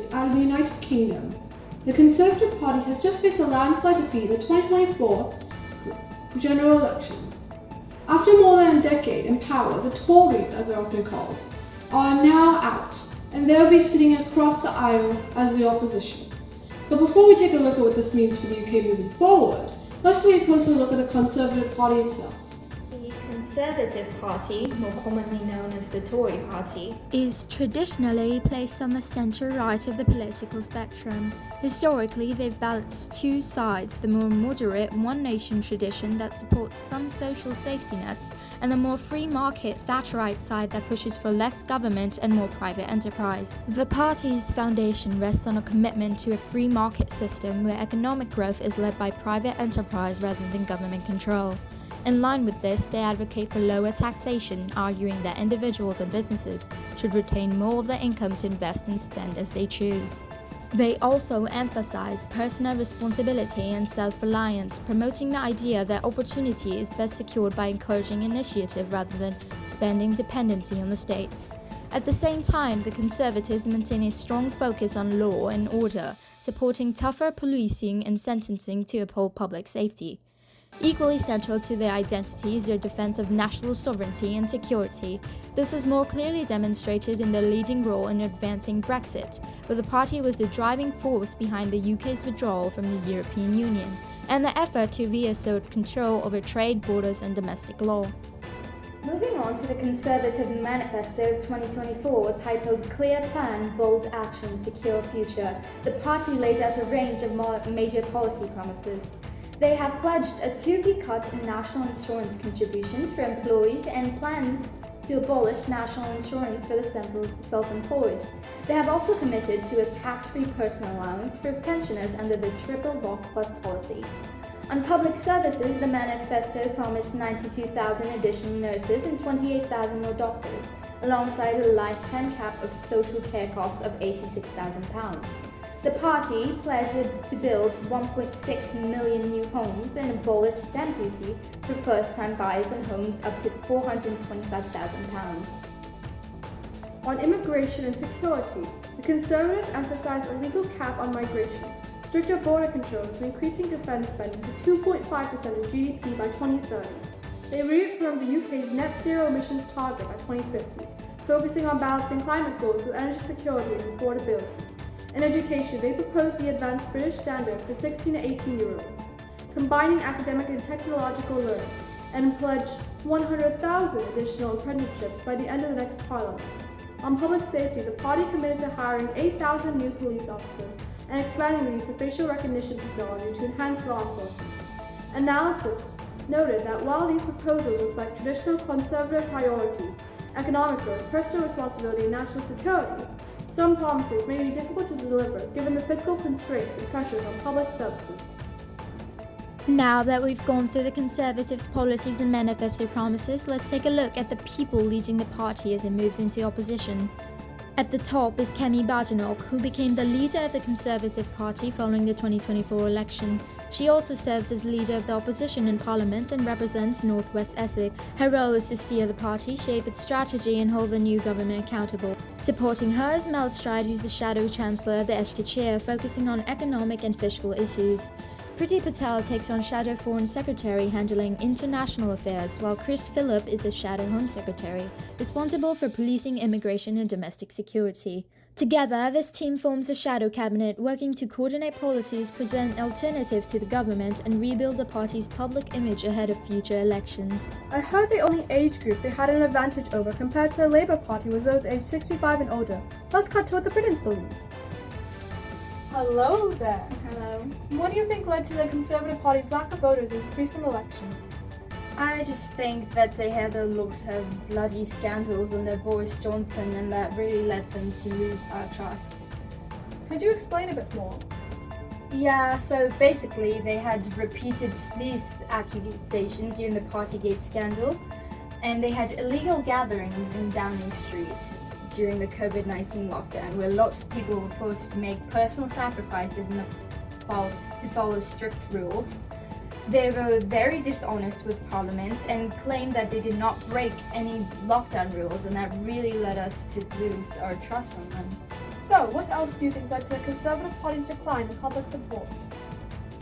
news out of the United Kingdom. The Conservative Party has just faced a landslide defeat in the 2024 general election. After more than a decade in power, the Tories, as they're often called, are now out, and they'll be sitting across the aisle as the opposition. But before we take a look at what this means for the UK moving forward, let's take a closer look at the Conservative Party itself. The Conservative Party, more commonly known as the Tory Party, is traditionally placed on the centre-right of the political spectrum. Historically, they've balanced two sides, the more moderate One Nation tradition that supports some social safety nets, and the more free market Thatcherite side that pushes for less government and more private enterprise. The party's foundation rests on a commitment to a free market system where economic growth is led by private enterprise rather than government control. In line with this, they advocate for lower taxation, arguing that individuals and businesses should retain more of their income to invest and spend as they choose. They also emphasize personal responsibility and self-reliance, promoting the idea that opportunity is best secured by encouraging initiative rather than spending dependency on the state. At the same time, the Conservatives maintain a strong focus on law and order, supporting tougher policing and sentencing to uphold public safety. Equally central to their identity is their defense of national sovereignty and security. This was more clearly demonstrated in their leading role in advancing Brexit, where the party was the driving force behind the UK's withdrawal from the European Union, and the effort to reassert control over trade, borders and domestic law. Moving on to the Conservative Manifesto of 2024, titled Clear Plan, Bold Action, Secure Future, the party lays out a range of major policy promises. They have pledged a to-be-cut national insurance contributions for employees and plan to abolish national insurance for the self-employed. They have also committed to a tax-free personal allowance for pensioners under the Triple Lock Plus policy. On public services, the manifesto promised 92,000 additional nurses and 28,000 more doctors, alongside a lifetime cap of social care costs of £86,000. The party pledged to build 1.6 million new homes and abolish stamp duty for first-time buyers on homes up to £425,000. On immigration and security, the Conservatives emphasise a legal cap on migration, stricter border controls and increasing defence spending to 2.5% of GDP by 2030. They reaffirmed the UK's net zero emissions target by 2050, focusing on balancing climate goals with energy security and affordability. In education, they proposed the Advanced British Standard for 16 to 18-year-olds, combining academic and technological learning, and pledged 100,000 additional apprenticeships by the end of the next Parliament. On public safety, the party committed to hiring 8,000 new police officers and expanding the use of facial recognition technology to enhance law enforcement. Analysis noted that while these proposals reflect traditional Conservative priorities, economic growth, personal responsibility, and national security, some promises may be difficult to deliver given the fiscal constraints and pressures on public services. Now that we've gone through the Conservatives' policies and manifesto promises, let's take a look at the people leading the party as it moves into opposition. At the top is Kemi Badenoch, who became the leader of the Conservative Party following the 2024 election. She also serves as leader of the opposition in Parliament and represents North West Essex. Her role is to steer the party, shape its strategy and hold the new government accountable. Supporting her is Mel Stride, who's the Shadow Chancellor of the Eske Chair, focusing on economic and fiscal issues. Priti Patel takes on Shadow Foreign Secretary handling international affairs, while Chris Phillip is the Shadow Home Secretary, responsible for policing, immigration and domestic security. Together, this team forms a shadow cabinet working to coordinate policies, present alternatives to the government and rebuild the party's public image ahead of future elections. I heard the only age group they had an advantage over compared to the Labour Party was those aged 65 and older. Let's cut to what the Britons believe. Hello there. Hello. What do you think led to the Conservative Party's lack of voters in this recent election? I just think that they had a lot of bloody scandals under Boris Johnson and that really led them to lose our trust. Could you explain a bit more? Yeah, so basically they had repeated sleaze accusations during the Partygate scandal, and they had illegal gatherings in Downing Street during the COVID-19 lockdown, where a lot of people were forced to make personal sacrifices to follow strict rules. They were very dishonest with Parliament and claimed that they did not break any lockdown rules, and that really led us to lose our trust on them. So, what else do you think led to the Conservative Party's decline in public support?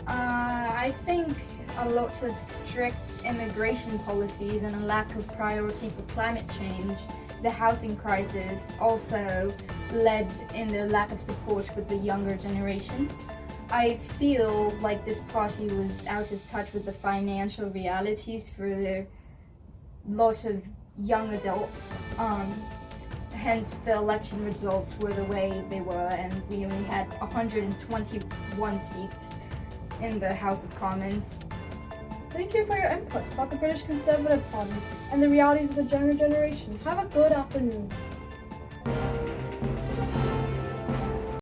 I think a lot of strict immigration policies and a lack of priority for climate change. The housing crisis also led in the lack of support with the younger generation. I feel like this party was out of touch with the financial realities for a lot of young adults. Hence, the election results were the way they were, and we only had 121 seats in the House of Commons. Thank you for your input about the British Conservative Party and the realities of the younger generation. Have a good afternoon.